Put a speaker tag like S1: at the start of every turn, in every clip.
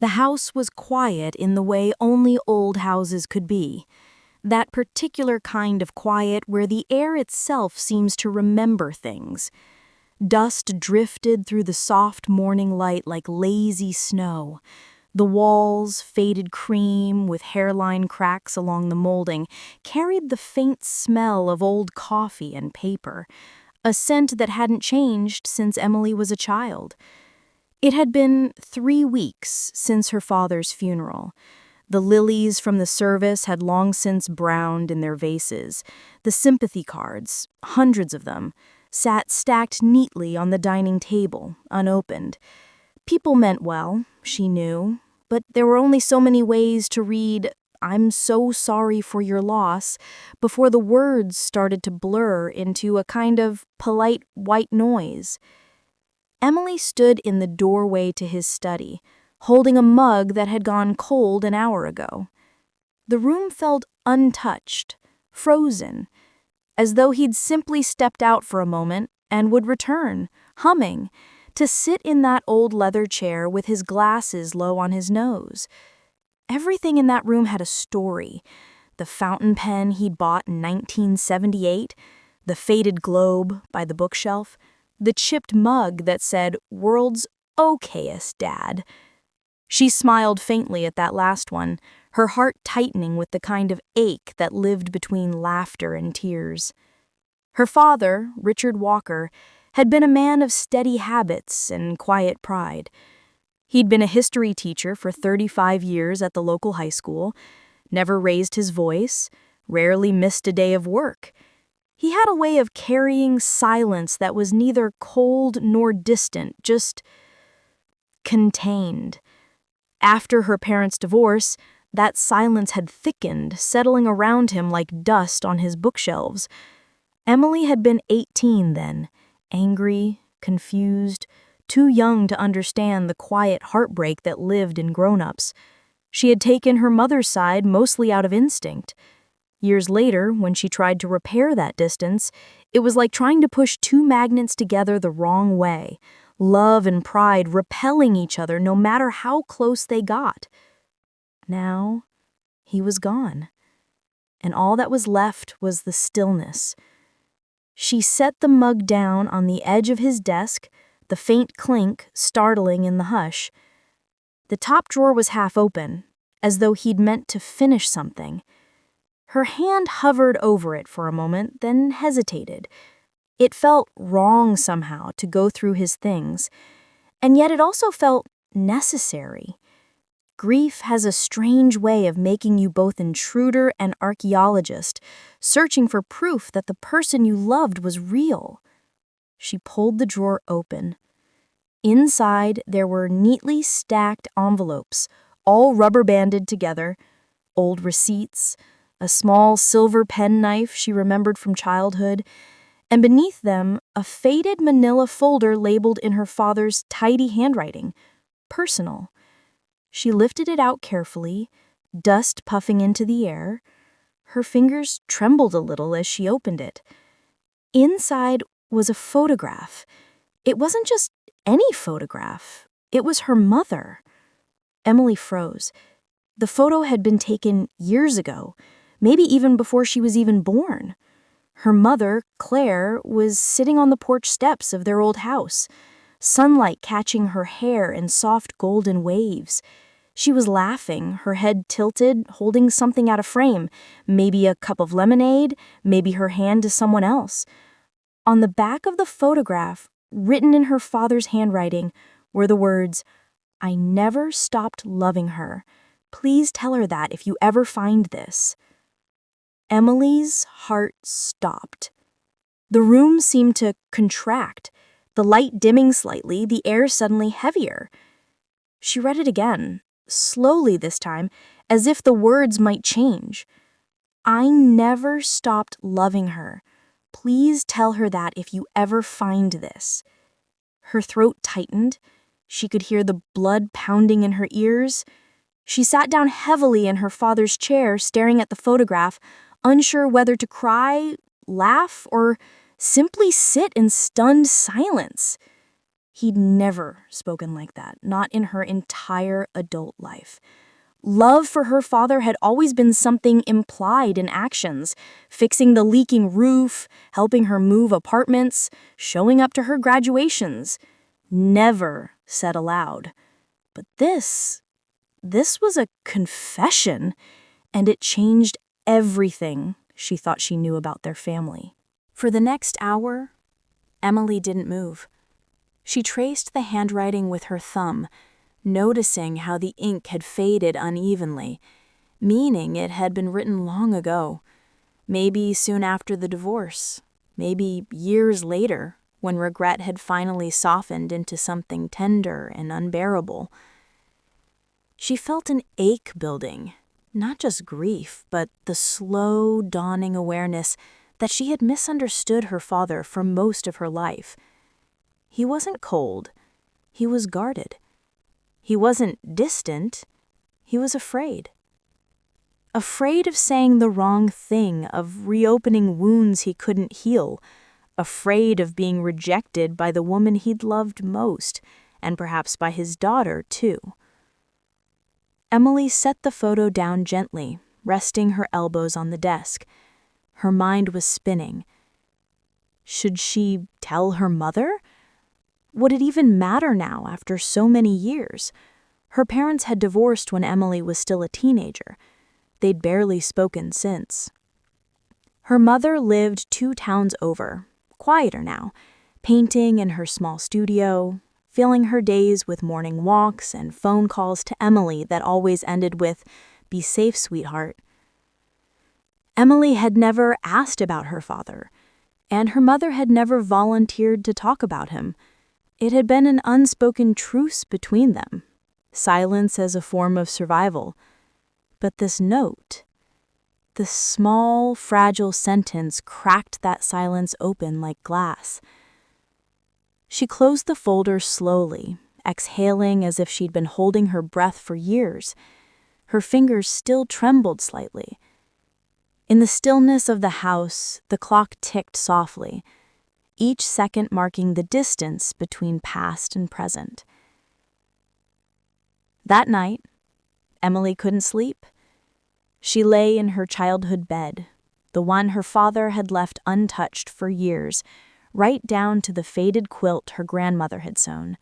S1: The house was quiet in the way only old houses could be. That particular kind of quiet where the air itself seems to remember things. Dust drifted through the soft morning light like lazy snow. The walls, faded cream with hairline cracks along the molding, carried the faint smell of old coffee and paper, a scent that hadn't changed since Emily was a child. It had been 3 weeks since her father's funeral. The lilies from the service had long since browned in their vases. The sympathy cards, hundreds of them, sat stacked neatly on the dining table, unopened. People meant well, she knew, but there were only so many ways to read, "I'm so sorry for your loss," before the words started to blur into a kind of polite white noise. Emily stood in the doorway to his study, holding a mug that had gone cold an hour ago. The room felt untouched, frozen, as though he'd simply stepped out for a moment and would return, humming, to sit in that old leather chair with his glasses low on his nose. Everything in that room had a story. The fountain pen he'd bought in 1978, the faded globe by the bookshelf, the chipped mug that said, "World's okayest, Dad." She smiled faintly at that last one, her heart tightening with the kind of ache that lived between laughter and tears. Her father, Richard Walker, had been a man of steady habits and quiet pride. He'd been a history teacher for 35 years at the local high school, never raised his voice, rarely missed a day of work. He had a way of carrying silence that was neither cold nor distant, just contained. After her parents' divorce, that silence had thickened, settling around him like dust on his bookshelves. Emily had been 18 then, angry, confused, too young to understand the quiet heartbreak that lived in grown-ups. She had taken her mother's side mostly out of instinct. Years later, when she tried to repair that distance, it was like trying to push two magnets together the wrong way, love and pride repelling each other no matter how close they got. Now, he was gone, and all that was left was the stillness. She set the mug down on the edge of his desk, the faint clink startling in the hush. The top drawer was half open, as though he'd meant to finish something. Her hand hovered over it for a moment, then hesitated. It felt wrong somehow to go through his things, and yet it also felt necessary. Grief has a strange way of making you both intruder and archaeologist, searching for proof that the person you loved was real. She pulled the drawer open. Inside, there were neatly stacked envelopes, all rubber-banded together, old receipts, a small silver penknife she remembered from childhood, and beneath them, a faded manila folder labeled in her father's tidy handwriting, "Personal." She lifted it out carefully, dust puffing into the air. Her fingers trembled a little as she opened it. Inside was a photograph. It wasn't just any photograph. It was her mother. Emily froze. The photo had been taken years ago, maybe even before she was even born. Her mother, Claire, was sitting on the porch steps of their old house, sunlight catching her hair in soft golden waves. She was laughing, her head tilted, holding something out of frame, maybe a cup of lemonade, maybe her hand to someone else. On the back of the photograph, written in her father's handwriting, were the words, "I never stopped loving her. Please tell her that if you ever find this." Emily's heart stopped. The room seemed to contract, the light dimming slightly, the air suddenly heavier. She read it again, slowly this time, as if the words might change. "I never stopped loving her. Please tell her that if you ever find this." Her throat tightened. She could hear the blood pounding in her ears. She sat down heavily in her father's chair, staring at the photograph, unsure whether to cry, laugh, or simply sit in stunned silence. He'd never spoken like that, not in her entire adult life. Love for her father had always been something implied in actions, fixing the leaking roof, helping her move apartments, showing up to her graduations. Never said aloud. But this was a confession, and it changed everything she thought she knew about their family. For the next hour, Emily didn't move. She traced the handwriting with her thumb, noticing how the ink had faded unevenly, meaning it had been written long ago, maybe soon after the divorce, maybe years later, when regret had finally softened into something tender and unbearable. She felt an ache building, not just grief, but the slow, dawning awareness that she had misunderstood her father for most of her life. He wasn't cold, he was guarded. He wasn't distant, he was afraid. Afraid of saying the wrong thing, of reopening wounds he couldn't heal, afraid of being rejected by the woman he'd loved most, and perhaps by his daughter, too. Emily set the photo down gently, resting her elbows on the desk. Her mind was spinning. Should she tell her mother? Would it even matter now after so many years? Her parents had divorced when Emily was still a teenager. They'd barely spoken since. Her mother lived 2 towns over, quieter now, painting in her small studio, filling her days with morning walks and phone calls to Emily that always ended with, "Be safe, sweetheart." Emily had never asked about her father, and her mother had never volunteered to talk about him. It had been an unspoken truce between them, silence as a form of survival. But this note, this small, fragile sentence cracked that silence open like glass. She closed the folder slowly, exhaling as if she'd been holding her breath for years. Her fingers still trembled slightly. In the stillness of the house, the clock ticked softly, each second marking the distance between past and present. That night, Emily couldn't sleep. She lay in her childhood bed, the one her father had left untouched for years, right down to the faded quilt her grandmother had sewn.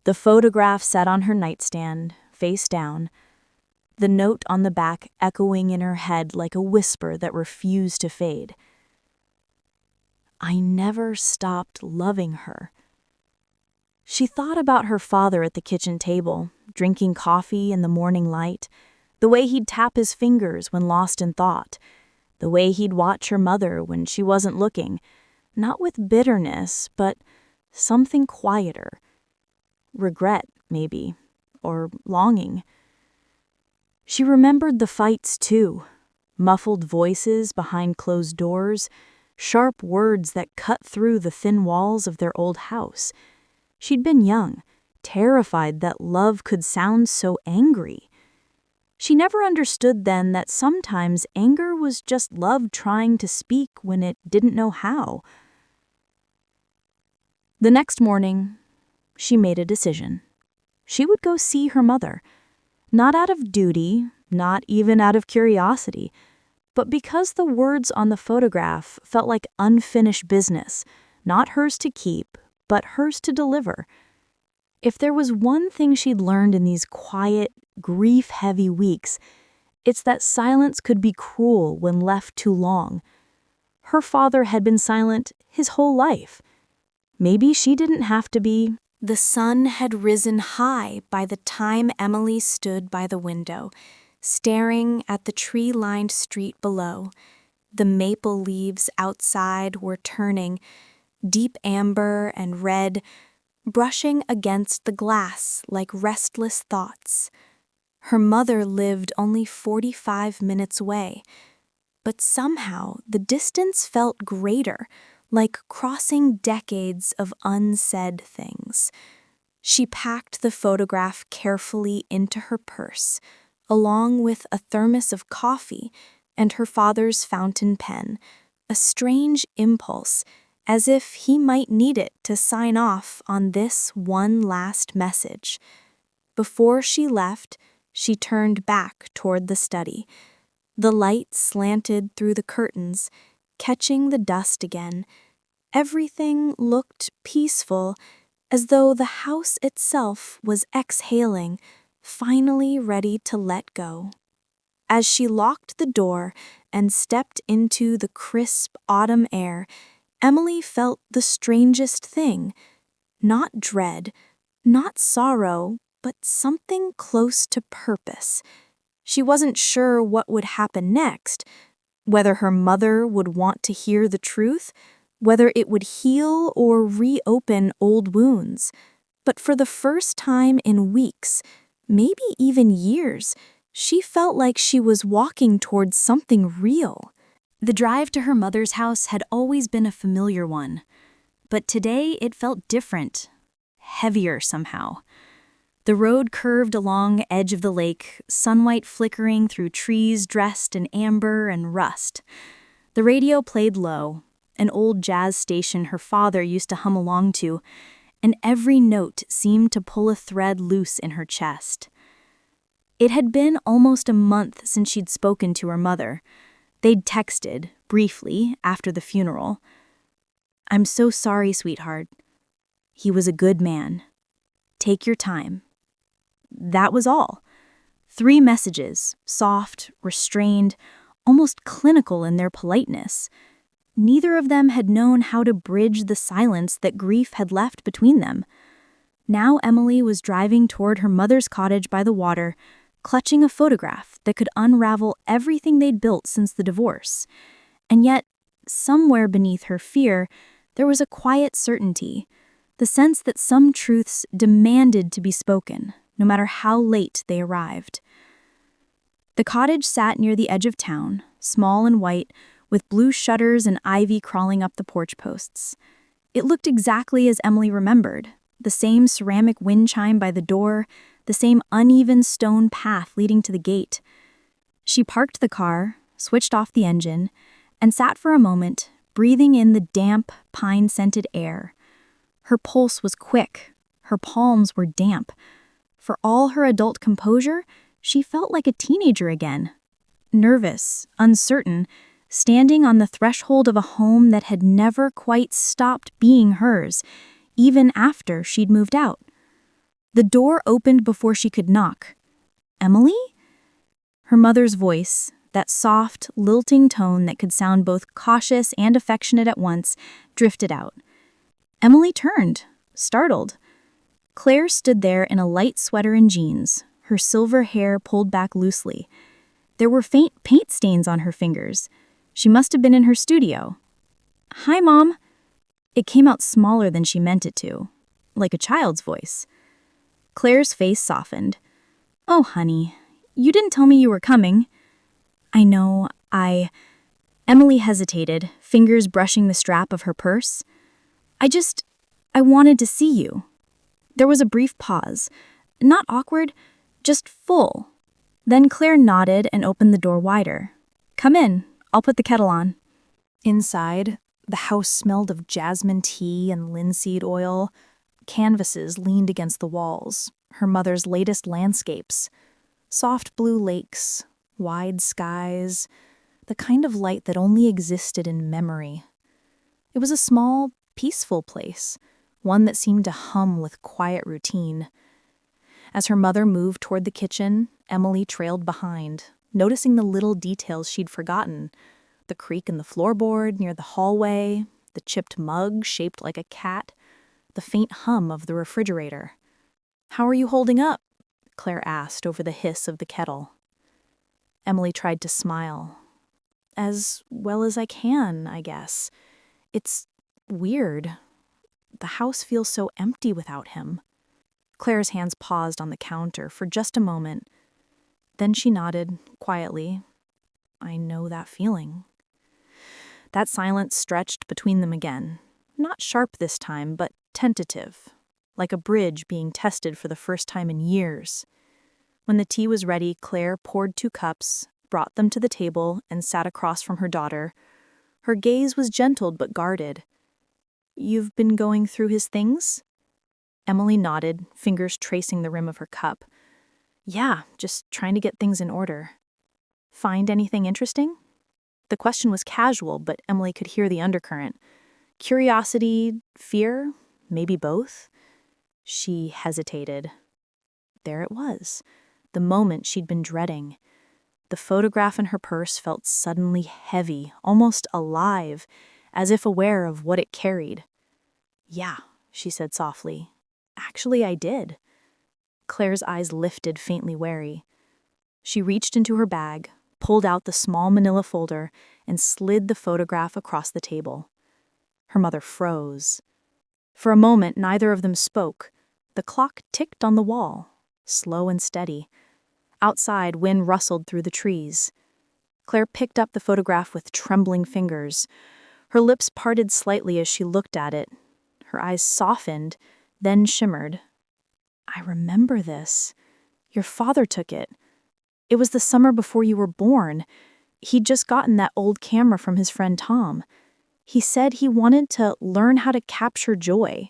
S1: The photograph sat on her nightstand, face down, the note on the back echoing in her head like a whisper that refused to fade. I never stopped loving her. She thought about her father at the kitchen table, drinking coffee in the morning light, the way he'd tap his fingers when lost in thought, the way he'd watch her mother when she wasn't looking, not with bitterness, but something quieter. Regret, maybe, or longing. She remembered the fights, too. Muffled voices behind closed doors, sharp words that cut through the thin walls of their old house. She'd been young, terrified that love could sound so angry. She never understood then that sometimes anger was just love trying to speak when it didn't know how. The next morning, she made a decision. She would go see her mother, not out of duty, not even out of curiosity, but because the words on the photograph felt like unfinished business, not hers to keep, but hers to deliver. If there was one thing she'd learned in these quiet, grief-heavy weeks, it's that silence could be cruel when left too long. Her father had been silent his whole life. Maybe she didn't have to be. The sun had risen high by the time Emily stood by the window, staring at the tree-lined street below. The maple leaves outside were turning, deep amber and red, brushing against the glass like restless thoughts. Her mother lived only 45 minutes away, but somehow the distance felt greater, like crossing decades of unsaid things. She packed the photograph carefully into her purse, along with a thermos of coffee and her father's fountain pen, a strange impulse, as if he might need it to sign off on this one last message. Before she left, she turned back toward the study. The light slanted through the curtains, catching the dust again. Everything looked peaceful, as though the house itself was exhaling, finally ready to let go. As she locked the door and stepped into the crisp autumn air, Emily felt the strangest thing. Not dread, not sorrow, but something close to purpose. She wasn't sure what would happen next, whether her mother would want to hear the truth, whether it would heal or reopen old wounds. But for the first time in weeks, maybe even years, she felt like she was walking towards something real. The drive to her mother's house had always been a familiar one, but today it felt different, heavier somehow. The road curved along the edge of the lake, sunlight flickering through trees dressed in amber and rust. The radio played low, an old jazz station her father used to hum along to, and every note seemed to pull a thread loose in her chest. It had been almost a month since she'd spoken to her mother. They'd texted, briefly, after the funeral. "I'm so sorry, sweetheart. He was a good man. Take your time." That was all. 3 messages, soft, restrained, almost clinical in their politeness. Neither of them had known how to bridge the silence that grief had left between them. Now Emily was driving toward her mother's cottage by the water, clutching a photograph that could unravel everything they'd built since the divorce. And yet, somewhere beneath her fear, there was a quiet certainty, the sense that some truths demanded to be spoken, no matter how late they arrived. The cottage sat near the edge of town, small and white, with blue shutters and ivy crawling up the porch posts. It looked exactly as Emily remembered, the same ceramic wind chime by the door, the same uneven stone path leading to the gate. She parked the car, switched off the engine, and sat for a moment, breathing in the damp, pine-scented air. Her pulse was quick, her palms were damp. For all her adult composure, she felt like a teenager again. Nervous, uncertain, standing on the threshold of a home that had never quite stopped being hers, even after she'd moved out. The door opened before she could knock. "Emily?" Her mother's voice, that soft, lilting tone that could sound both cautious and affectionate at once, drifted out. Emily turned, startled. Claire stood there in a light sweater and jeans, her silver hair pulled back loosely. There were faint paint stains on her fingers. She must have been in her studio. "Hi, Mom." It came out smaller than she meant it to, like a child's voice. Claire's face softened. "Oh, honey, you didn't tell me you were coming." "I know, Emily hesitated, fingers brushing the strap of her purse. I wanted to see you." There was a brief pause. Not awkward, just full. Then Claire nodded and opened the door wider. "Come in, I'll put the kettle on." Inside, the house smelled of jasmine tea and linseed oil. Canvases leaned against the walls, her mother's latest landscapes. Soft blue lakes, wide skies, the kind of light that only existed in memory. It was a small, peaceful place, one that seemed to hum with quiet routine. As her mother moved toward the kitchen, Emily trailed behind, noticing the little details she'd forgotten. The creak in the floorboard near the hallway, the chipped mug shaped like a cat, the faint hum of the refrigerator. "How are you holding up?" Claire asked over the hiss of the kettle. Emily tried to smile. "As well as I can, I guess. It's weird. The house feels so empty without him." Claire's hands paused on the counter for just a moment. Then she nodded, quietly. "I know that feeling." That silence stretched between them again. Not sharp this time, but tentative, like a bridge being tested for the first time in years. When the tea was ready, Claire poured 2 cups, brought them to the table, and sat across from her daughter. Her gaze was gentle but guarded. You've been going through his things? Emily nodded, fingers tracing the rim of her cup. Yeah, just trying to get things in order. Find anything interesting? The question was casual, but Emily could hear the undercurrent. Curiosity, fear, maybe both? She hesitated. There it was, the moment she'd been dreading. The photograph in her purse felt suddenly heavy, almost alive, as if aware of what it carried. Yeah, she said softly. Actually, I did. Claire's eyes lifted, faintly wary. She reached into her bag, pulled out the small manila folder, and slid the photograph across the table. Her mother froze. For a moment, neither of them spoke. The clock ticked on the wall, slow and steady. Outside, wind rustled through the trees. Claire picked up the photograph with trembling fingers. Her lips parted slightly as she looked at it. Her eyes softened, then shimmered. I remember this. Your father took it. It was the summer before you were born. He'd just gotten that old camera from his friend Tom. He said he wanted to learn how to capture joy.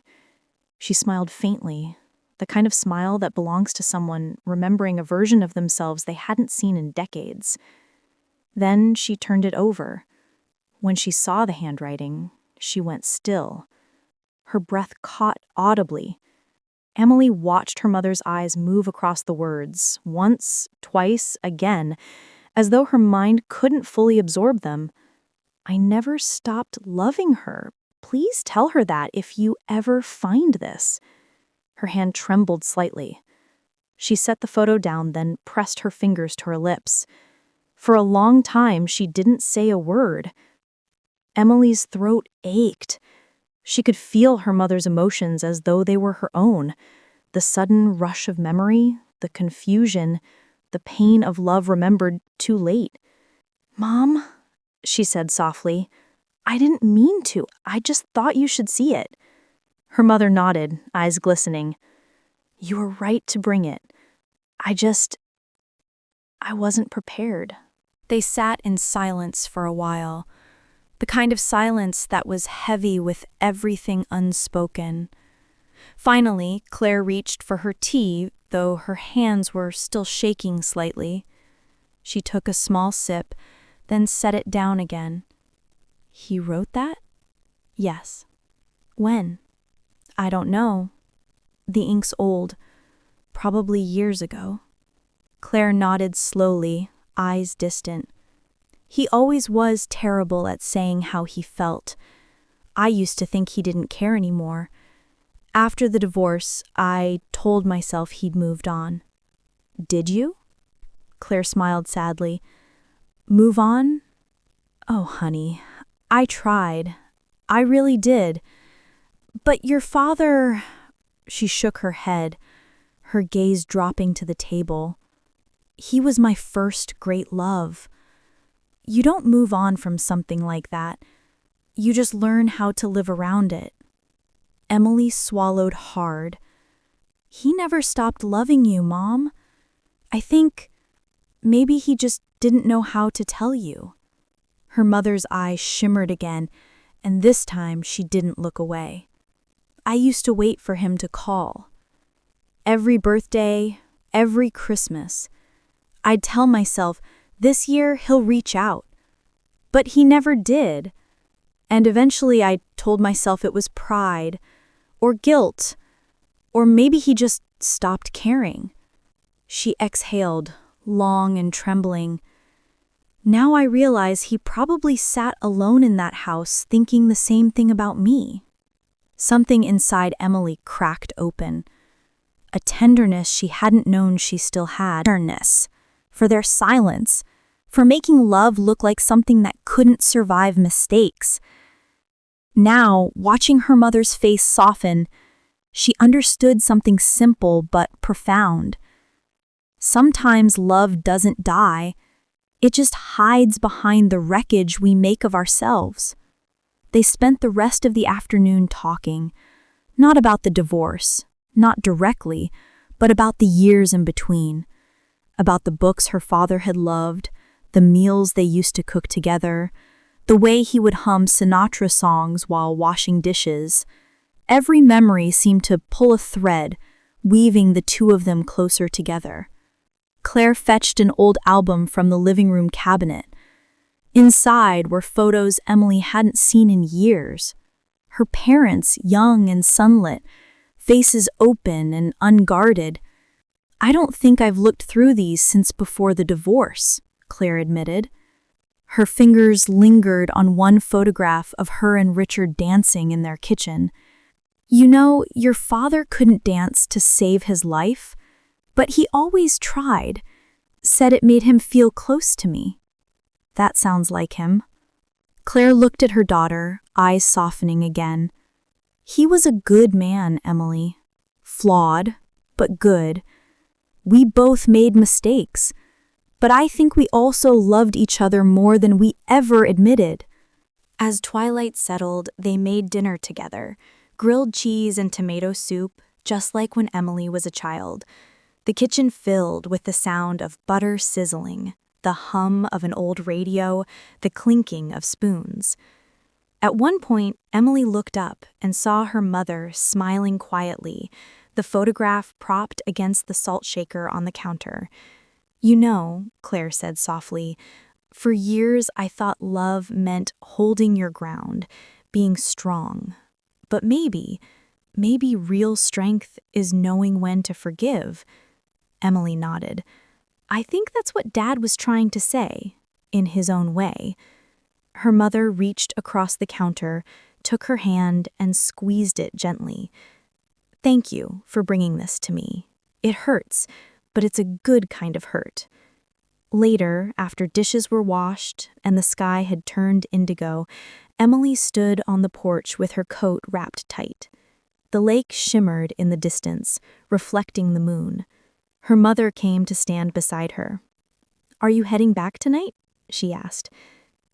S1: She smiled faintly, the kind of smile that belongs to someone remembering a version of themselves they hadn't seen in decades. Then she turned it over. When she saw the handwriting, she went still. Her breath caught audibly. Emily watched her mother's eyes move across the words, once, twice, again, as though her mind couldn't fully absorb them. I never stopped loving her. Please tell her that if you ever find this. Her hand trembled slightly. She set the photo down, then pressed her fingers to her lips. For a long time, she didn't say a word. Emily's throat ached. She could feel her mother's emotions as though they were her own. The sudden rush of memory, the confusion, the pain of love remembered too late. Mom, she said softly, I didn't mean to. I just thought you should see it. Her mother nodded, eyes glistening. You were right to bring it. I wasn't prepared. They sat in silence for a while, the kind of silence that was heavy with everything unspoken. Finally, Claire reached for her tea, though her hands were still shaking slightly. She took a small sip, then set it down again. He wrote that? Yes. When? I don't know. The ink's old, probably years ago. Claire nodded slowly, eyes distant. He always was terrible at saying how he felt. I used to think he didn't care anymore. After the divorce, I told myself he'd moved on. Did you? Claire smiled sadly. Move on? Oh, honey, I tried. I really did. But your father... She shook her head, her gaze dropping to the table. He was my first great love. You don't move on from something like that. You just learn how to live around it. Emily swallowed hard. He never stopped loving you, Mom. I think maybe he just didn't know how to tell you. Her mother's eyes shimmered again, and this time she didn't look away. I used to wait for him to call. Every birthday, every Christmas. I'd tell myself, this year he'll reach out. But he never did. And eventually I told myself it was pride, or guilt, or maybe he just stopped caring. She exhaled, long and trembling. Now I realize he probably sat alone in that house thinking the same thing about me. Something inside Emily cracked open. A tenderness she hadn't known she still had. Tenderness. For their silence. For making love look like something that couldn't survive mistakes. Now, watching her mother's face soften, she understood something simple but profound. Sometimes love doesn't die. It just hides behind the wreckage we make of ourselves. They spent the rest of the afternoon talking, not about the divorce, not directly, but about the years in between, about the books her father had loved, the meals they used to cook together, The way he would hum Sinatra songs while washing dishes. Every memory seemed to pull a thread, weaving the two of them closer together. Claire fetched an old album from the living room cabinet. Inside were photos Emily hadn't seen in years. Her parents, young and sunlit, faces open and unguarded. "I don't think I've looked through these since before the divorce," Claire admitted. Her fingers lingered on one photograph of her and Richard dancing in their kitchen. "You know, your father couldn't dance to save his life, but he always tried, said it made him feel close to me." That sounds like him. Claire looked at her daughter, eyes softening again. "He was a good man, Emily. Flawed, but good. We both made mistakes, but I think we also loved each other more than we ever admitted." As twilight settled, they made dinner together, grilled cheese and tomato soup, just like when Emily was a child. The kitchen filled with the sound of butter sizzling, the hum of an old radio, the clinking of spoons. At one point, Emily looked up and saw her mother smiling quietly, the photograph propped against the salt shaker on the counter. "You know," Claire said softly, "for years I thought love meant holding your ground, being strong. But maybe real strength is knowing when to forgive." Emily nodded. "I think that's what Dad was trying to say, in his own way." Her mother reached across the counter, took her hand, and squeezed it gently. "Thank you for bringing this to me. It hurts, but it's a good kind of hurt." Later, after dishes were washed and the sky had turned indigo, Emily stood on the porch with her coat wrapped tight. The lake shimmered in the distance, reflecting the moon. Her mother came to stand beside her. "Are you heading back tonight?" she asked.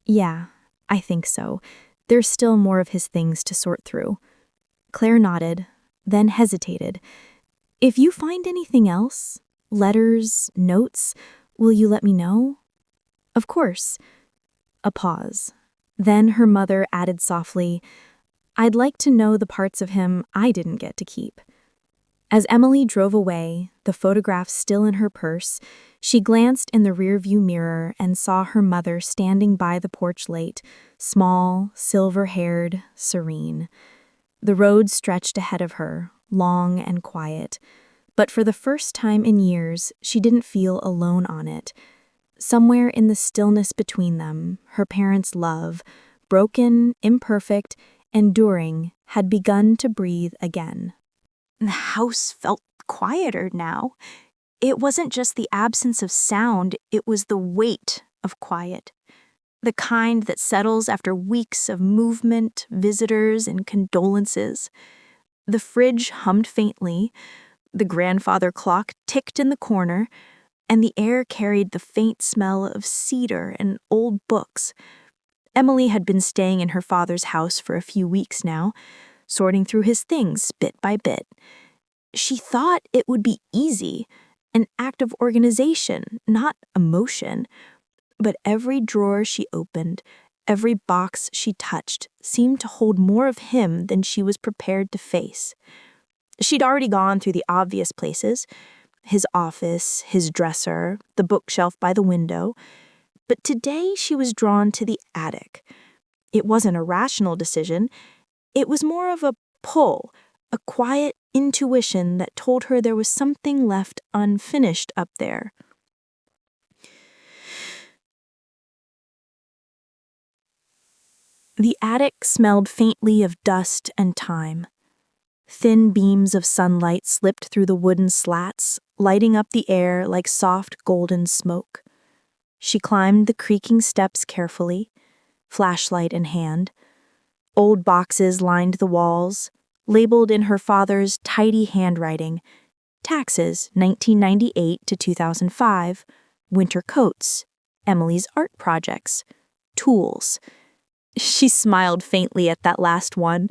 S1: "Yeah, I think so. There's still more of his things to sort through." Claire nodded, then hesitated. "If you find anything else, letters, notes, will you let me know?" "Of course." A pause. Then her mother added softly, "I'd like to know the parts of him I didn't get to keep." As Emily drove away, the photograph still in her purse, she glanced in the rearview mirror and saw her mother standing by the porch late, small, silver-haired, serene. The road stretched ahead of her, long and quiet, but for the first time in years, she didn't feel alone on it. Somewhere in the stillness between them, her parents' love, broken, imperfect, enduring, had begun to breathe again. The house felt quieter now. It wasn't just the absence of sound, it was the weight of quiet. The kind that settles after weeks of movement, visitors, and condolences. The fridge hummed faintly, the grandfather clock ticked in the corner, and the air carried the faint smell of cedar and old books. Emily had been staying in her father's house for a few weeks now, sorting through his things bit by bit. She thought it would be easy, an act of organization, not emotion. But every drawer she opened, every box she touched, seemed to hold more of him than she was prepared to face. She'd already gone through the obvious places, his office, his dresser, the bookshelf by the window. But today she was drawn to the attic. It wasn't a rational decision. It was more of a pull, a quiet intuition that told her there was something left unfinished up there. The attic smelled faintly of dust and time. Thin beams of sunlight slipped through the wooden slats, lighting up the air like soft golden smoke. She climbed the creaking steps carefully, flashlight in hand. Old boxes lined the walls, labeled in her father's tidy handwriting: taxes 1998 to 2005, winter coats, Emily's art projects, tools. She smiled faintly at that last one.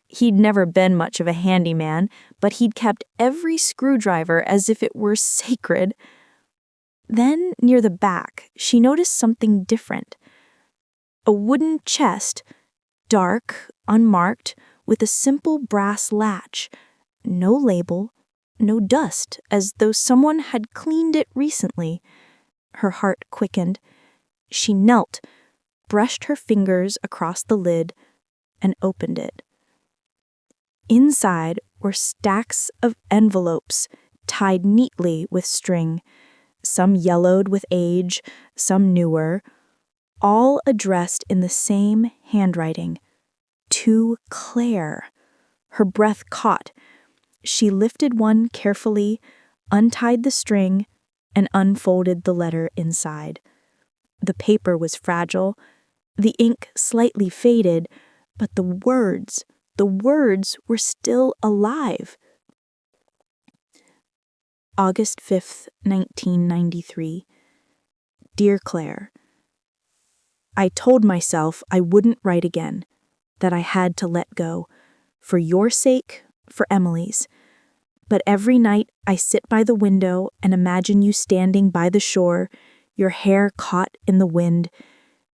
S1: He'd never been much of a handyman, but he'd kept every screwdriver as if it were sacred. Then, near the back, she noticed something different. A wooden chest, dark, unmarked, with a simple brass latch. No label, no dust, as though someone had cleaned it recently. Her heart quickened. She knelt, brushed her fingers across the lid, and opened it. Inside were stacks of envelopes tied neatly with string, some yellowed with age, some newer, all addressed in the same handwriting. To Claire. Her breath caught. She lifted one carefully, untied the string, and unfolded the letter inside. The paper was fragile, the ink slightly faded, but the words were still alive. August 5th, 1993. Dear Claire, I told myself I wouldn't write again, that I had to let go, for your sake, for Emily's. But every night I sit by the window and imagine you standing by the shore, your hair caught in the wind.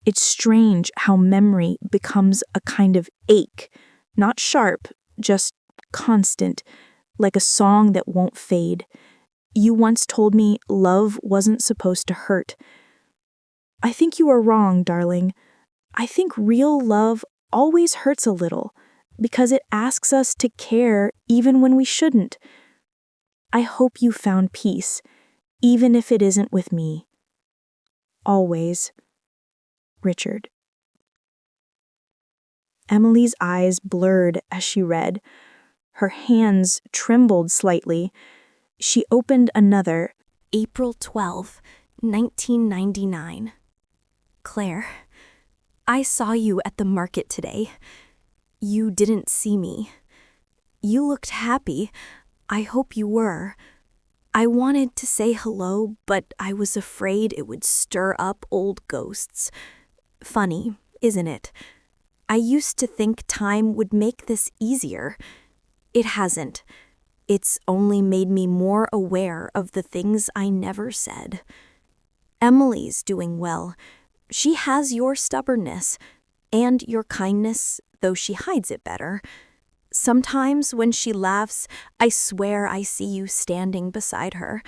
S1: It's strange how memory becomes a kind of ache, not sharp, just constant, like a song that won't fade. You once told me love wasn't supposed to hurt. I think you are wrong, darling. I think real love always hurts a little, because it asks us to care even when we shouldn't. I hope you found peace, even if it isn't with me. Always, Richard. Emily's eyes blurred as she read. Her hands trembled slightly. She opened another. April 12, 1999. Claire, I saw you at the market today. You didn't see me. You looked happy. I hope you were. I wanted to say hello, but I was afraid it would stir up old ghosts. Funny, isn't it? I used to think time would make this easier. It hasn't. It's only made me more aware of the things I never said. Emily's doing well. She has your stubbornness and your kindness, though she hides it better. Sometimes when she laughs, I swear I see you standing beside her.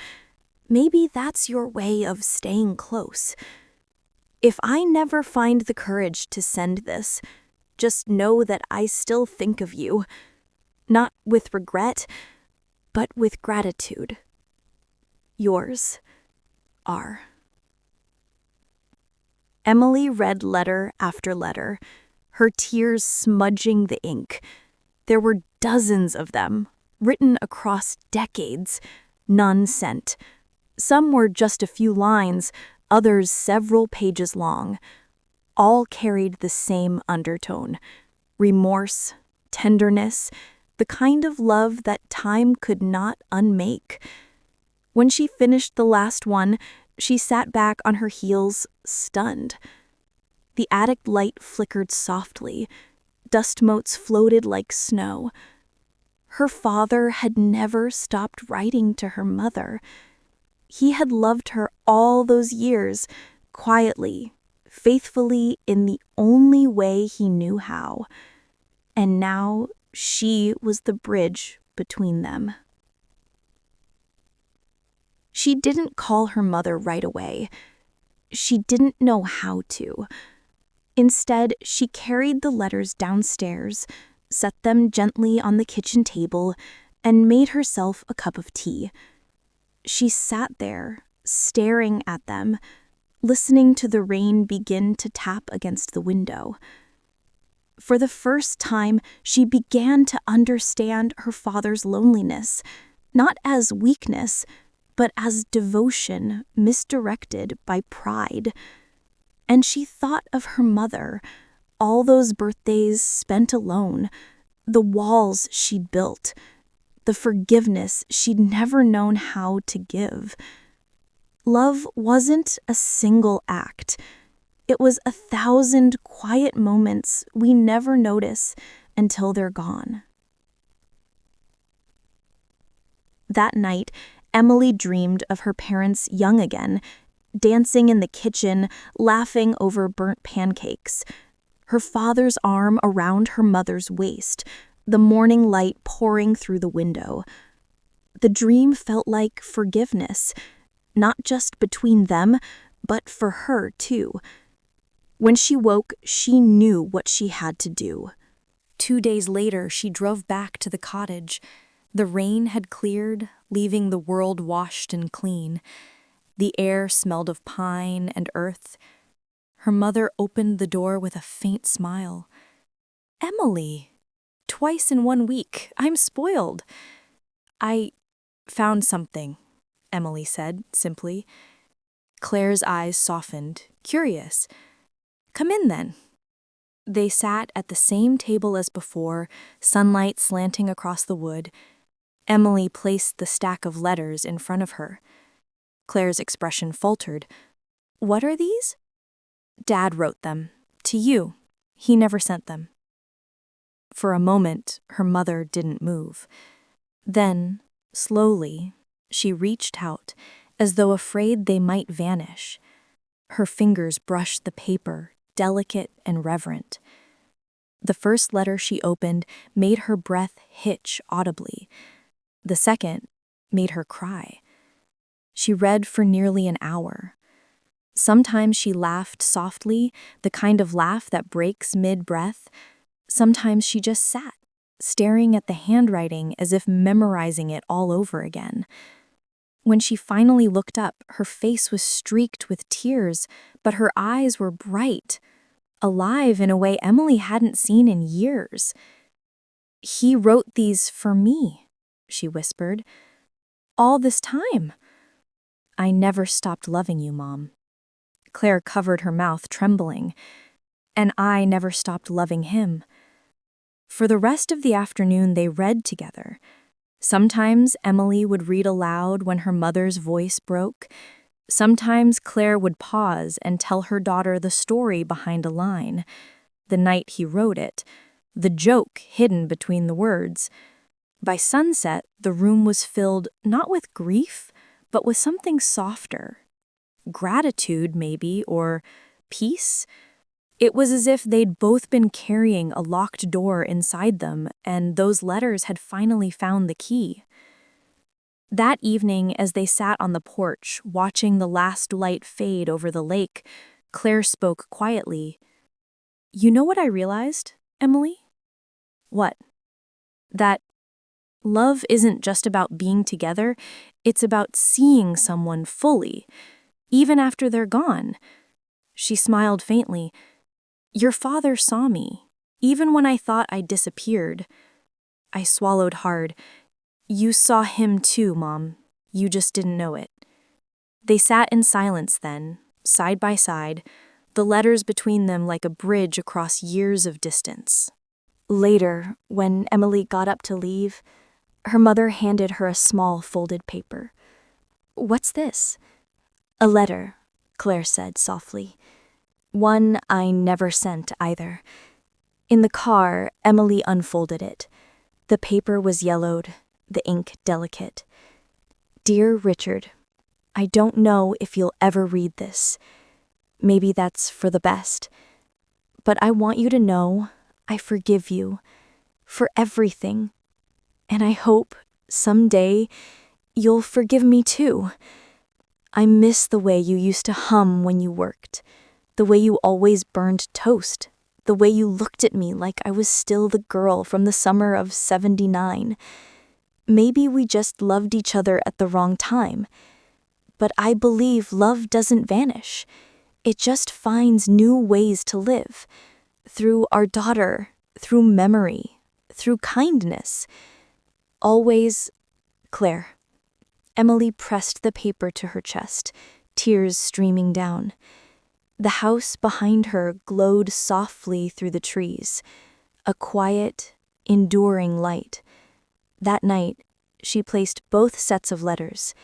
S1: Maybe that's your way of staying close. If I never find the courage to send this, just know that I still think of you. Not with regret, but with gratitude. Yours, R. Emily read letter after letter, her tears smudging the ink. There were dozens of them, written across decades, none sent. Some were just a few lines, others several pages long. All carried the same undertone: remorse, tenderness, the kind of love that time could not unmake. When she finished the last one, she sat back on her heels, stunned. The attic light flickered softly. Dust motes floated like snow. Her father had never stopped writing to her mother. He had loved her all those years, quietly, faithfully, in the only way he knew how. And now she was the bridge between them. She didn't call her mother right away. She didn't know how to. Instead, she carried the letters downstairs, set them gently on the kitchen table, and made herself a cup of tea. She sat there, staring at them, listening to the rain begin to tap against the window. For the first time, she began to understand her father's loneliness, not as weakness, but as devotion misdirected by pride. And she thought of her mother, all those birthdays spent alone, the walls she'd built, the forgiveness she'd never known how to give. Love wasn't a single act. It was 1,000 quiet moments we never notice until they're gone. That night, Emily dreamed of her parents young again, dancing in the kitchen, laughing over burnt pancakes. Her father's arm around her mother's waist, the morning light pouring through the window. The dream felt like forgiveness, not just between them, but for her too. When she woke, she knew what she had to do. 2 days later, she drove back to the cottage. The rain had cleared, leaving the world washed and clean. The air smelled of pine and earth. Her mother opened the door with a faint smile. "Emily, twice in 1 week. I'm spoiled." "I found something," Emily said, simply. Claire's eyes softened, curious. "Come in, then." They sat at the same table as before, sunlight slanting across the wood. Emily placed the stack of letters in front of her. Claire's expression faltered. "What are these?" "Dad wrote them. To you. He never sent them." For a moment, her mother didn't move. Then, slowly, she reached out, as though afraid they might vanish. Her fingers brushed the paper, delicate and reverent. The first letter she opened made her breath hitch audibly. The second made her cry. She read for nearly an hour. Sometimes she laughed softly, the kind of laugh that breaks mid-breath. Sometimes she just sat, staring at the handwriting as if memorizing it all over again. When she finally looked up, her face was streaked with tears, but her eyes were bright, alive in a way Emily hadn't seen in years. "He wrote these for me," she whispered. "All this time." "I never stopped loving you, Mom." Claire covered her mouth, trembling. "And I never stopped loving him." For the rest of the afternoon, they read together. Sometimes Emily would read aloud when her mother's voice broke. Sometimes Claire would pause and tell her daughter the story behind a line, the night he wrote it, the joke hidden between the words. By sunset, the room was filled not with grief, but with something softer. Gratitude, maybe, or peace. It was as if they'd both been carrying a locked door inside them, and those letters had finally found the key. That evening, as they sat on the porch, watching the last light fade over the lake, Claire spoke quietly. "You know what I realized, Emily?" "What?" "That love isn't just about being together, it's about seeing someone fully, even after they're gone." She smiled faintly. "Your father saw me, even when I thought I disappeared." I swallowed hard. "You saw him too, Mom. You just didn't know it." They sat in silence then, side by side, the letters between them like a bridge across years of distance. Later, when Emily got up to leave, her mother handed her a small folded paper. "What's this?" "A letter," Claire said softly. "One I never sent either." In the car, Emily unfolded it. The paper was yellowed, the ink delicate. "Dear Richard, I don't know if you'll ever read this. Maybe that's for the best. But I want you to know I forgive you for everything. And I hope someday you'll forgive me too. I miss the way you used to hum when you worked, the way you always burned toast, the way you looked at me like I was still the girl from the summer of '79. Maybe we just loved each other at the wrong time. But I believe love doesn't vanish. It just finds new ways to live. Through our daughter, through memory, through kindness. Always, Claire." Emily pressed the paper to her chest, tears streaming down. The house behind her glowed softly through the trees, a quiet, enduring light. That night, she placed both sets of letters,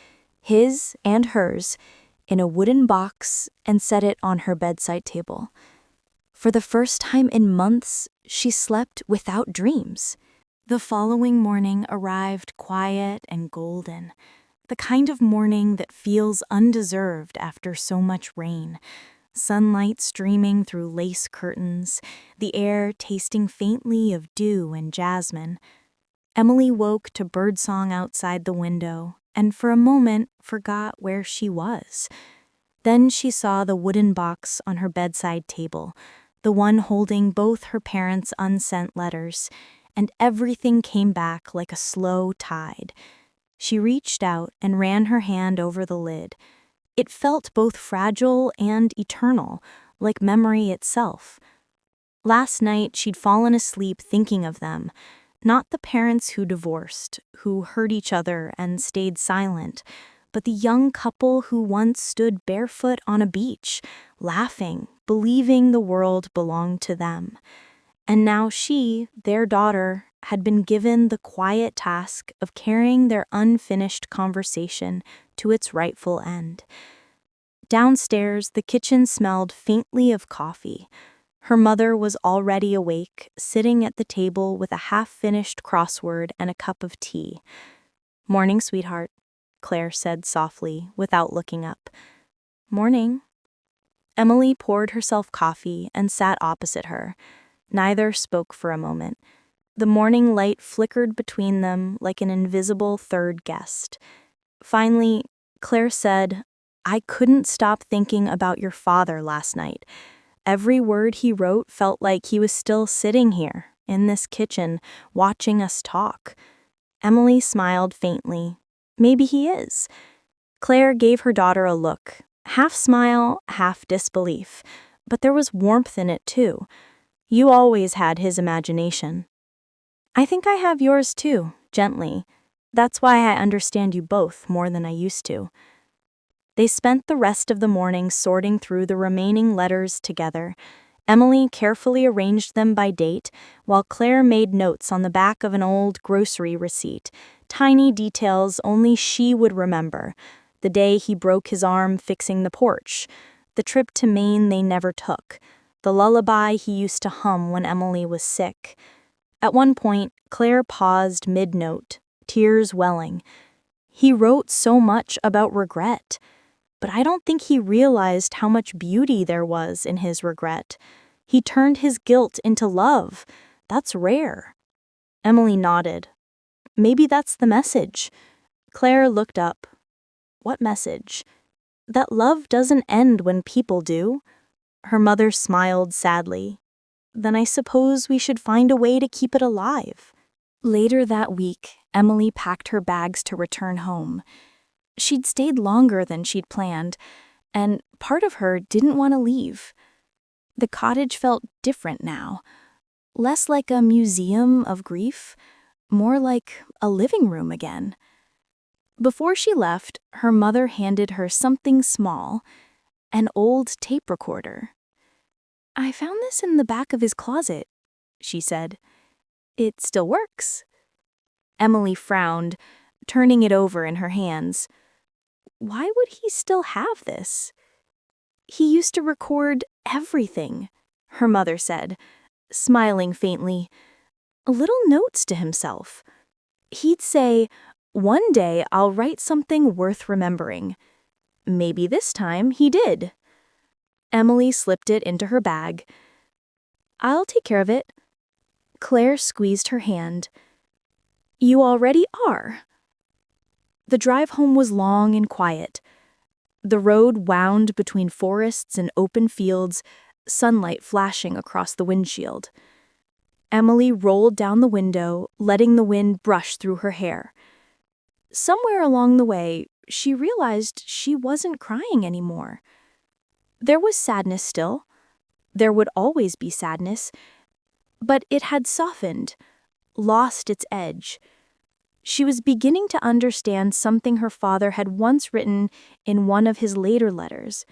S1: his and hers, in a wooden box and set it on her bedside table. For the first time in months, she slept without dreams. The following morning arrived quiet and golden. The kind of morning that feels undeserved after so much rain. Sunlight streaming through lace curtains, the air tasting faintly of dew and jasmine. Emily woke to birdsong outside the window and for a moment forgot where she was. Then she saw the wooden box on her bedside table, the one holding both her parents' unsent letters, and everything came back like a slow tide. She reached out and ran her hand over the lid. It felt both fragile and eternal, like memory itself. Last night, she'd fallen asleep thinking of them, not the parents who divorced, who hurt each other and stayed silent, but the young couple who once stood barefoot on a beach, laughing, believing the world belonged to them. And now she, their daughter, had been given the quiet task of carrying their unfinished conversation to its rightful end. Downstairs, the kitchen smelled faintly of coffee. Her mother was already awake, sitting at the table with a half-finished crossword and a cup of tea. "Morning, sweetheart," Claire said softly, without looking up. "Morning." Emily poured herself coffee and sat opposite her. Neither spoke for a moment. The morning light flickered between them like an invisible third guest. Finally, Claire said, "I couldn't stop thinking about your father last night. Every word he wrote felt like he was still sitting here, in this kitchen, watching us talk." Emily smiled faintly. "Maybe he is." Claire gave her daughter a look, half smile, half disbelief, but there was warmth in it too. "You always had his imagination." "I think I have yours too," gently. "That's why I understand you both more than I used to." They spent the rest of the morning sorting through the remaining letters together. Emily carefully arranged them by date, while Claire made notes on the back of an old grocery receipt, tiny details only she would remember. The day he broke his arm fixing the porch, the trip to Maine they never took, the lullaby he used to hum when Emily was sick. At one point, Claire paused mid-note, tears welling. He wrote so much about regret, but I don't think he realized how much beauty there was in his regret. He turned his guilt into love. That's rare. Emily nodded. "Maybe that's the message." Claire looked up. "What message?" "That love doesn't end when people do." Her mother smiled sadly. "Then I suppose we should find a way to keep it alive." Later that week, Emily packed her bags to return home. She'd stayed longer than she'd planned, and part of her didn't want to leave. The cottage felt different now, less like a museum of grief, more like a living room again. Before she left, her mother handed her something small, an old tape recorder. "I found this in the back of his closet," she said. "It still works." Emily frowned, turning it over in her hands. Why would he still have this? "He used to record everything," her mother said, smiling faintly. "Little notes to himself. He'd say, 'One day I'll write something worth remembering.' Maybe this time he did." Emily slipped it into her bag. "I'll take care of it." Claire squeezed her hand. "You already are." The drive home was long and quiet. The road wound between forests and open fields, sunlight flashing across the windshield. Emily rolled down the window, letting the wind brush through her hair. Somewhere along the way, she realized she wasn't crying anymore. There was sadness still. There would always be sadness, but it had softened, lost its edge. She was beginning to understand something her father had once written in one of his later letters.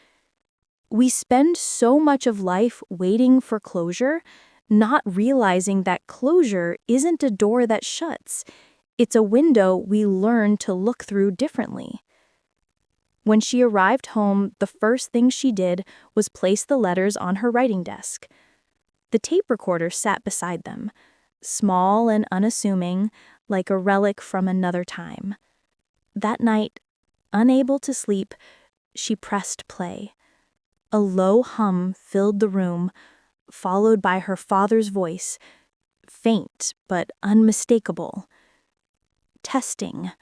S1: We spend so much of life waiting for closure, not realizing that closure isn't a door that shuts. It's a window we learn to look through differently. When she arrived home, the first thing she did was place the letters on her writing desk. The tape recorder sat beside them, small and unassuming, like a relic from another time. That night, Unable to sleep, she pressed play. A low hum filled the room, followed by her father's voice, faint but unmistakable. Testing.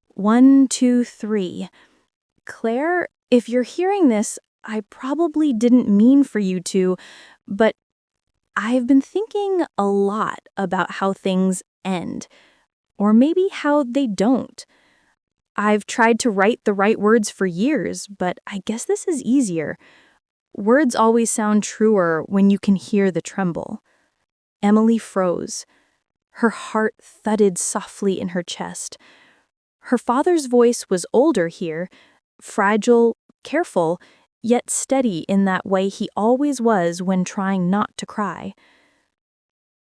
S1: 1, 2, 3. Claire, if you're hearing this, I probably didn't mean for you to, but I've been thinking a lot about how things end, or maybe how they don't. I've tried to write the right words for years, but I guess this is easier. Words always sound truer when you can hear the tremble. Emily froze. Her heart thudded softly in her chest. Her father's voice was older here, fragile, careful, yet steady in that way he always was when trying not to cry.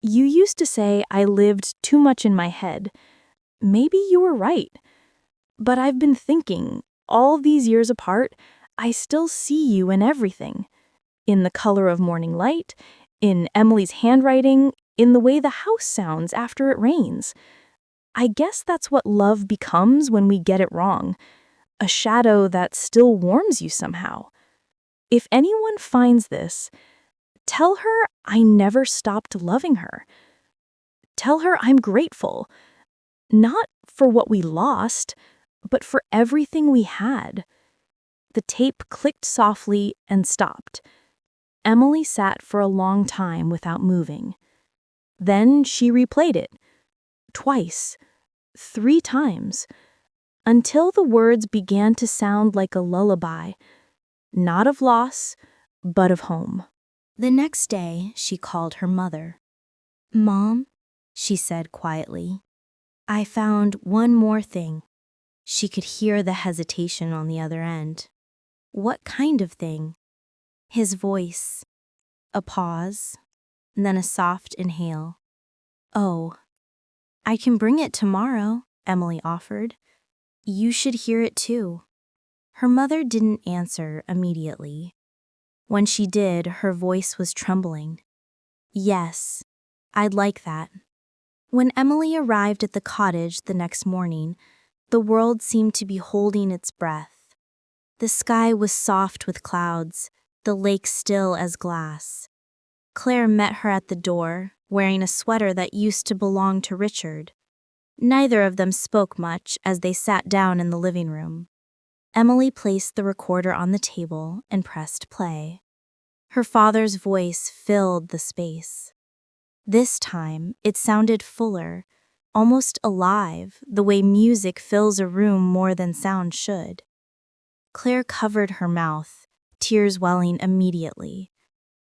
S1: You used to say I lived too much in my head. Maybe you were right. But I've been thinking, all these years apart, I still see you in everything. In the color of morning light, in Emily's handwriting, in the way the house sounds after it rains. I guess that's what love becomes when we get it wrong. A shadow that still warms you somehow. If anyone finds this, tell her I never stopped loving her. Tell her I'm grateful, not for what we lost, but for everything we had. The tape clicked softly and stopped. Emily sat for a long time without moving. Then she replayed it. Twice. 3 times. Until the words began to sound like a lullaby. Not of loss, but of home. The next day, she called her mother. "Mom," she said quietly, "I found one more thing." She could hear the hesitation on the other end. "What kind of thing?" His voice. A pause, then a soft inhale. "Oh, I can bring it tomorrow," Emily offered. "You should hear it too." Her mother didn't answer immediately. When she did, her voice was trembling. "Yes, I'd like that." When Emily arrived at the cottage the next morning, the world seemed to be holding its breath. The sky was soft with clouds, the lake still as glass. Claire met her at the door, wearing a sweater that used to belong to Richard. Neither of them spoke much as they sat down in the living room. Emily placed the recorder on the table and pressed play. Her father's voice filled the space. This time, it sounded fuller, almost alive, the way music fills a room more than sound should. Claire covered her mouth, tears welling immediately.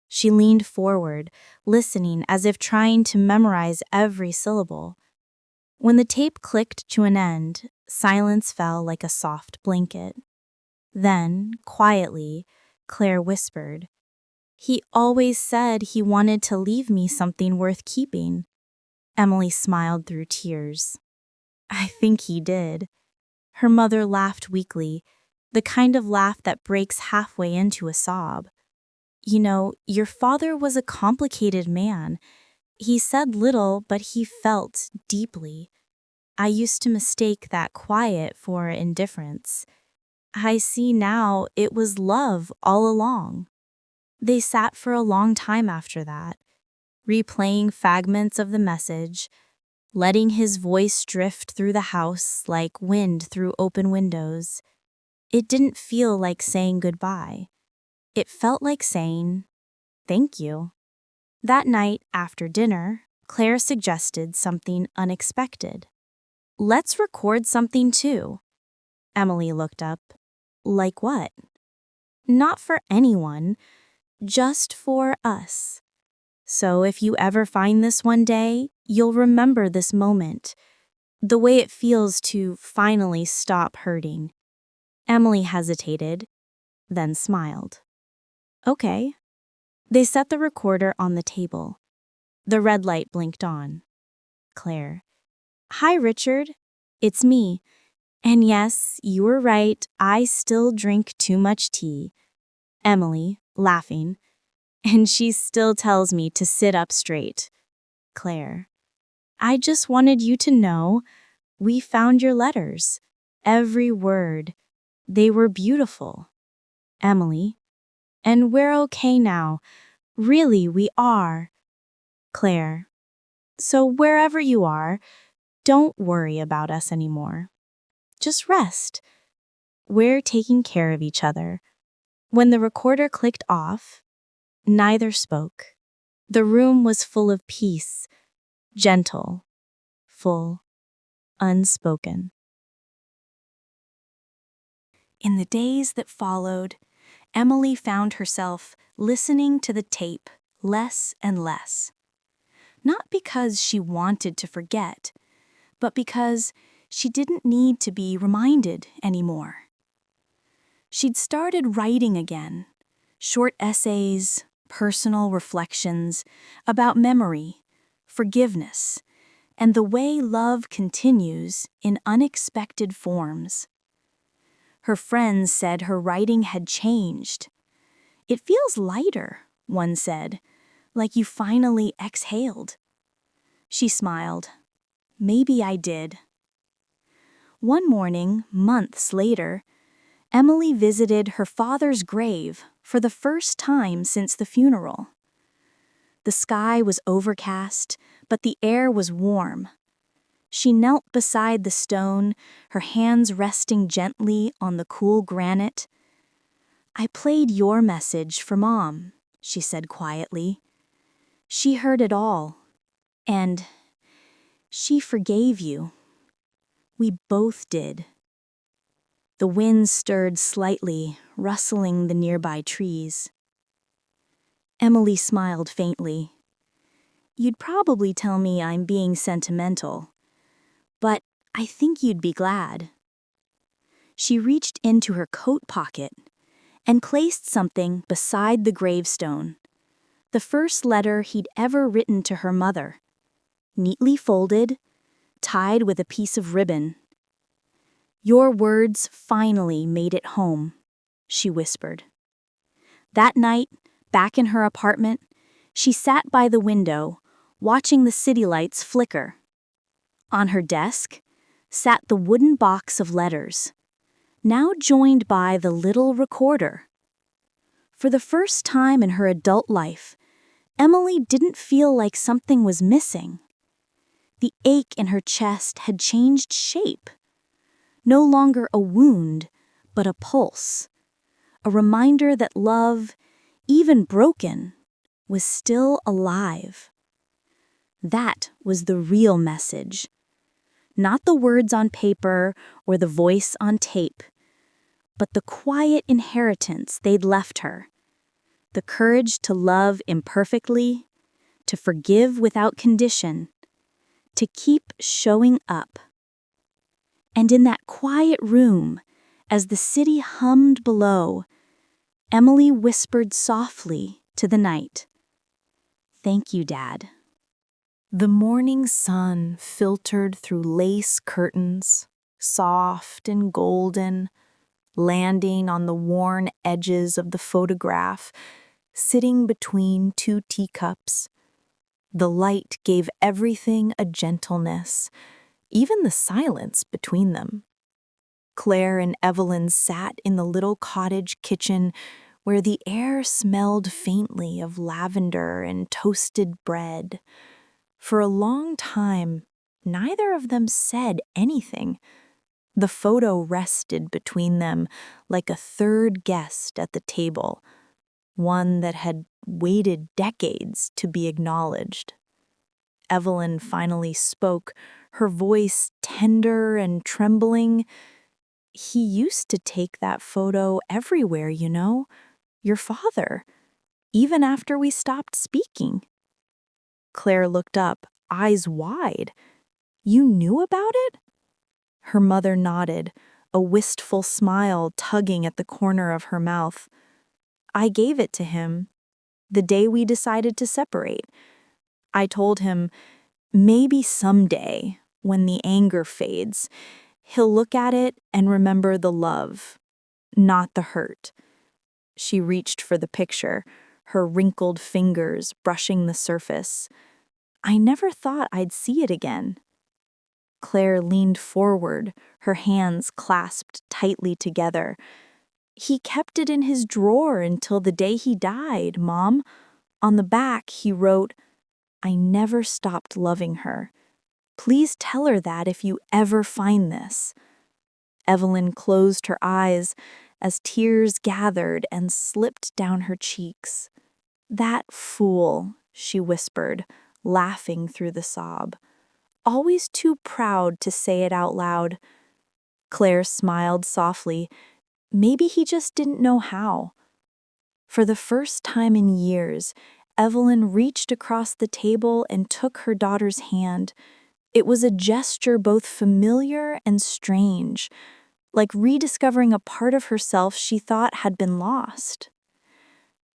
S1: She leaned forward, listening as if trying to memorize every syllable. When the tape clicked to an end, silence fell like a soft blanket. Then, quietly, Claire whispered, "He always said he wanted to leave me something worth keeping." Emily smiled through tears. "I think he did." Her mother laughed weakly, the kind of laugh that breaks halfway into a sob. "You know, your father was a complicated man. He said little, but he felt deeply. I used to mistake that quiet for indifference. I see now it was love all along." They sat for a long time after that, replaying fragments of the message, letting his voice drift through the house like wind through open windows. It didn't feel like saying goodbye. It felt like saying, "Thank you." That night, after dinner, Claire suggested something unexpected. "Let's record something too." Emily looked up. "Like what?" "Not for anyone, just for us. So if you ever find this one day, you'll remember this moment, the way it feels to finally stop hurting." Emily hesitated, then smiled. "Okay." They set the recorder on the table. The red light blinked on. Claire. "Hi, Richard. It's me. And yes, you were right, I still drink too much tea." Emily, laughing. "And she still tells me to sit up straight." Claire. "I just wanted you to know we found your letters. Every word. They were beautiful, Emily. And we're okay now. Really, we are. Claire. So wherever you are, don't worry about us anymore. Just rest. We're taking care of each other. When the recorder clicked off, neither spoke. The room was full of peace, gentle, full, unspoken. In the days that followed, Emily found herself listening to the tape less and less. Not because she wanted to forget, but because she didn't need to be reminded anymore. She'd started writing again, short essays, personal reflections about memory, forgiveness, and the way love continues in unexpected forms. Her friends said her writing had changed. It feels lighter, one said, like you finally exhaled. She smiled. Maybe I did. One morning, months later, Emily visited her father's grave for the first time since the funeral. The sky was overcast, but the air was warm. She knelt beside the stone, her hands resting gently on the cool granite. "I played your message for Mom," she said quietly. "She heard it all. And she forgave you. We both did." The wind stirred slightly, rustling the nearby trees. Emily smiled faintly. "You'd probably tell me I'm being sentimental, but I think you'd be glad." She reached into her coat pocket and placed something beside the gravestone, the first letter he'd ever written to her mother, neatly folded, tied with a piece of ribbon. "Your words finally made it home," she whispered. That night, back in her apartment, she sat by the window, watching the city lights flicker. On her desk sat the wooden box of letters, now joined by the little recorder. For the first time in her adult life, Emily didn't feel like something was missing. The ache in her chest had changed shape. No longer a wound, but a pulse. A reminder that love, even broken, was still alive. That was the real message. Not the words on paper or the voice on tape, but the quiet inheritance they'd left her. The courage to love imperfectly, to forgive without condition, to keep showing up. And in that quiet room, as the city hummed below, Emily whispered softly to the night, "Thank you, Dad." The morning sun filtered through lace curtains, soft and golden, landing on the worn edges of the photograph, sitting between two teacups. The light gave everything a gentleness, even the silence between them. Claire and Evelyn sat in the little cottage kitchen where the air smelled faintly of lavender and toasted bread. For a long time, neither of them said anything. The photo rested between them like a third guest at the table, one that had waited decades to be acknowledged. Evelyn finally spoke, her voice tender and trembling. "He used to take that photo everywhere, you know, your father, even after we stopped speaking." Claire looked up, eyes wide. "You knew about it?" Her mother nodded, a wistful smile tugging at the corner of her mouth. "I gave it to him the day we decided to separate. I told him, maybe someday, when the anger fades, he'll look at it and remember the love, not the hurt." She reached for the picture, her wrinkled fingers brushing the surface. "I never thought I'd see it again." Claire leaned forward, her hands clasped tightly together. "He kept it in his drawer until the day he died, Mom. On the back, he wrote, 'I never stopped loving her. Please tell her that if you ever find this.'" Evelyn closed her eyes as tears gathered and slipped down her cheeks. "That fool," she whispered, laughing through the sob. "Always too proud to say it out loud." Claire smiled softly. Maybe he just didn't know how. For the first time in years, Evelyn reached across the table and took her daughter's hand. It was a gesture both familiar and strange, like rediscovering a part of herself she thought had been lost.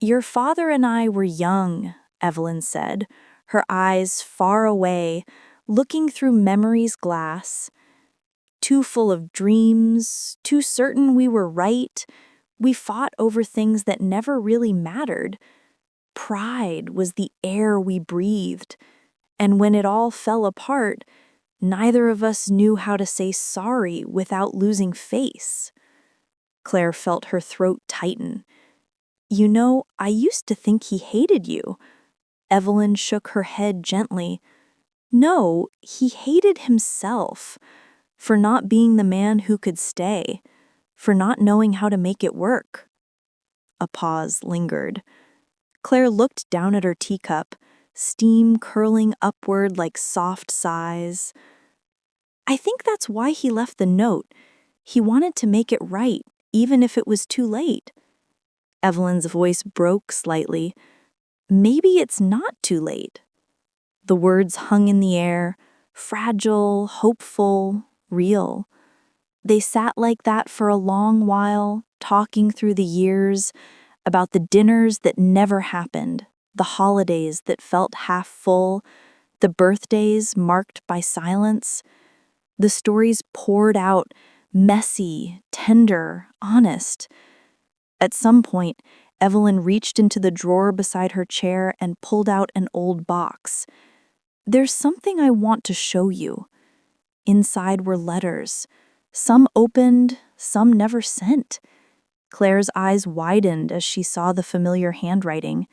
S1: "Your father and I were young," Evelyn said, her eyes far away, looking through memory's glass. "Too full of dreams, too certain we were right. We fought over things that never really mattered. Pride was the air we breathed. And when it all fell apart, neither of us knew how to say sorry without losing face." Claire felt her throat tighten. "You know, I used to think he hated you." Evelyn shook her head gently. "No, he hated himself. For not being the man who could stay. For not knowing how to make it work." A pause lingered. Claire looked down at her teacup, steam curling upward like soft sighs. "I think that's why he left the note. He wanted to make it right, even if it was too late." Evelyn's voice broke slightly. "Maybe it's not too late." The words hung in the air, fragile, hopeful, real. They sat like that for a long while, talking through the years, about the dinners that never happened, the holidays that felt half full, the birthdays marked by silence. The stories poured out, messy, tender, honest. At some point, Evelyn reached into the drawer beside her chair and pulled out an old box. "There's something I want to show you." Inside were letters, some opened, some never sent. Claire's eyes widened as she saw the familiar handwriting.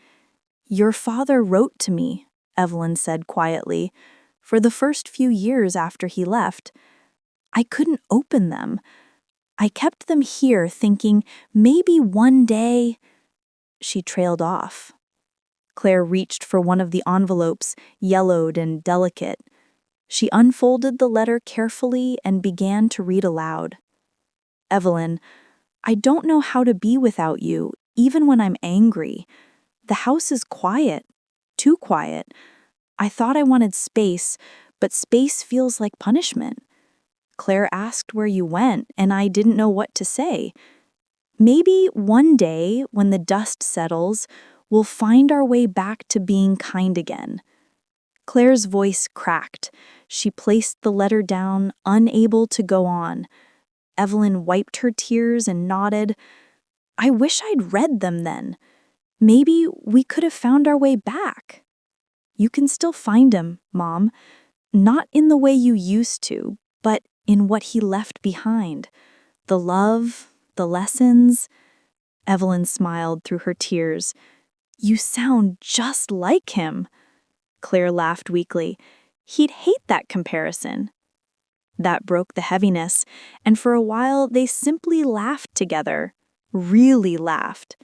S1: "Your father wrote to me," Evelyn said quietly, "for the first few years after he left. I couldn't open them. I kept them here thinking maybe one day—" She trailed off. Claire reached for one of the envelopes, yellowed and delicate. She unfolded the letter carefully and began to read aloud. "Evelyn, I don't know how to be without you, even when I'm angry. The house is quiet, too quiet. I thought I wanted space, but space feels like punishment. Claire asked where you went, and I didn't know what to say. Maybe one day, when the dust settles, we'll find our way back to being kind again." Claire's voice cracked. She placed the letter down, unable to go on. Evelyn wiped her tears and nodded. "I wish I'd read them then. Maybe we could have found our way back." "You can still find him, Mom. Not in the way you used to, but in what he left behind. The love, the lessons." Evelyn smiled through her tears. "You sound just like him." Claire laughed weakly. "He'd hate that comparison." That broke the heaviness, and for a while they simply laughed together. Really laughed.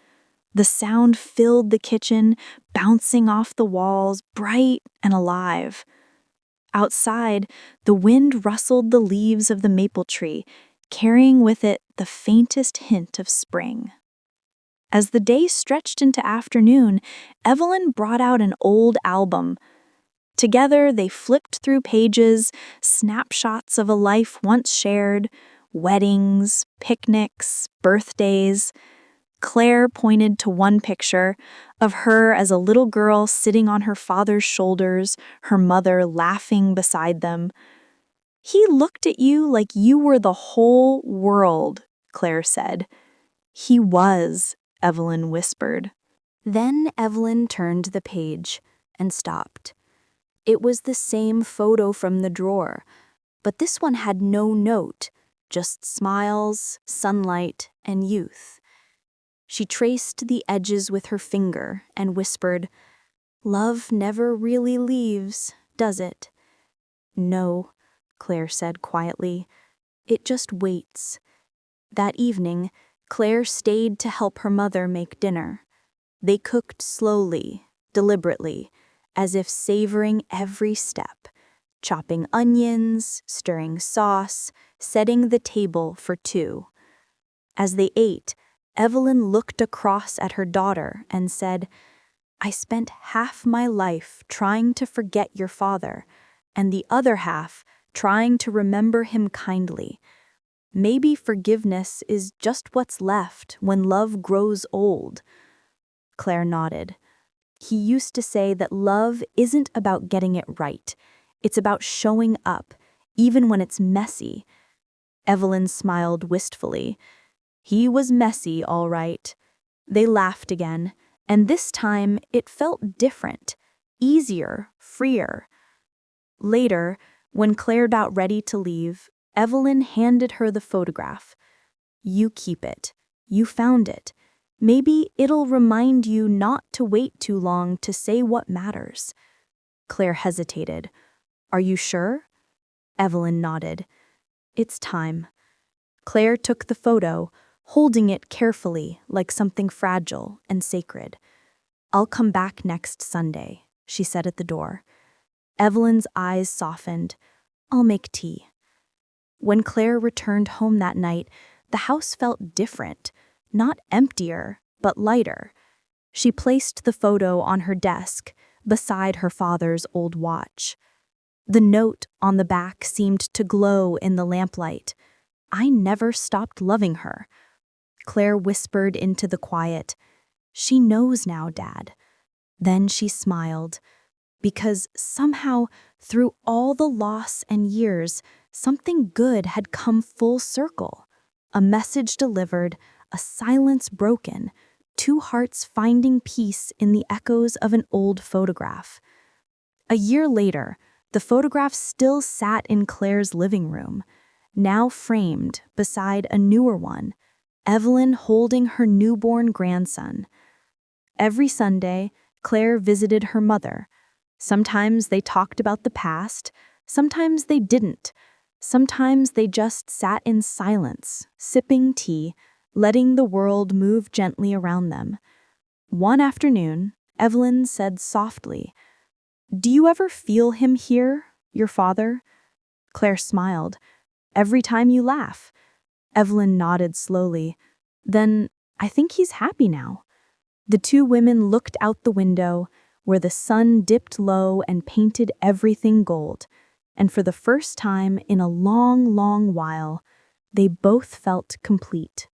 S1: The sound filled the kitchen, bouncing off the walls, bright and alive. Outside, the wind rustled the leaves of the maple tree, carrying with it the faintest hint of spring. As the day stretched into afternoon, Evelyn brought out an old album. Together, they flipped through pages, snapshots of a life once shared, weddings, picnics, birthdays. Claire pointed to one picture of her as a little girl sitting on her father's shoulders, her mother laughing beside them. "He looked at you like you were the whole world," Claire said. "He was," Evelyn whispered. Then Evelyn turned the page and stopped. It was the same photo from the drawer, But this one had no note, just smiles, sunlight, and youth. She traced the edges with her finger and whispered, "Love never really leaves, does it?" "No," Claire said quietly. "It just waits." That evening, Claire stayed to help her mother make dinner. They cooked slowly, deliberately, as if savoring every step, chopping onions, stirring sauce, setting the table for two. As they ate, Evelyn looked across at her daughter and said, "I spent half my life trying to forget your father, and the other half trying to remember him kindly. Maybe forgiveness is just what's left when love grows old." Claire nodded. "He used to say that love isn't about getting it right. It's about showing up, even when it's messy." Evelyn smiled wistfully. "He was messy, all right." They laughed again, and this time it felt different, easier, freer. Later, when Claire got ready to leave, Evelyn handed her the photograph. "You keep it. You found it. Maybe it'll remind you not to wait too long to say what matters." Claire hesitated. "Are you sure?" Evelyn nodded. "It's time." Claire took the photo, holding it carefully like something fragile and sacred. "I'll come back next Sunday," she said at the door. Evelyn's eyes softened. "I'll make tea." When Claire returned home that night, the house felt different, not emptier, but lighter. She placed the photo on her desk, beside her father's old watch. The note on the back seemed to glow in the lamplight. "I never stopped loving her." Claire whispered into the quiet, "She knows now, Dad." Then she smiled, because somehow, through all the loss and years, something good had come full circle. A message delivered, a silence broken, two hearts finding peace in the echoes of an old photograph. A year later, the photograph still sat in Claire's living room, now framed beside a newer one, Evelyn holding her newborn grandson. Every Sunday, Claire visited her mother. Sometimes they talked about the past, sometimes they didn't. Sometimes they just sat in silence, sipping tea, letting the world move gently around them. One afternoon, Evelyn said softly, "Do you ever feel him here, your father?" Claire smiled. "Every time you laugh." Evelyn nodded slowly. "Then I think he's happy now." The two women looked out the window, where the sun dipped low and painted everything gold, and for the first time in a long, long while, they both felt complete.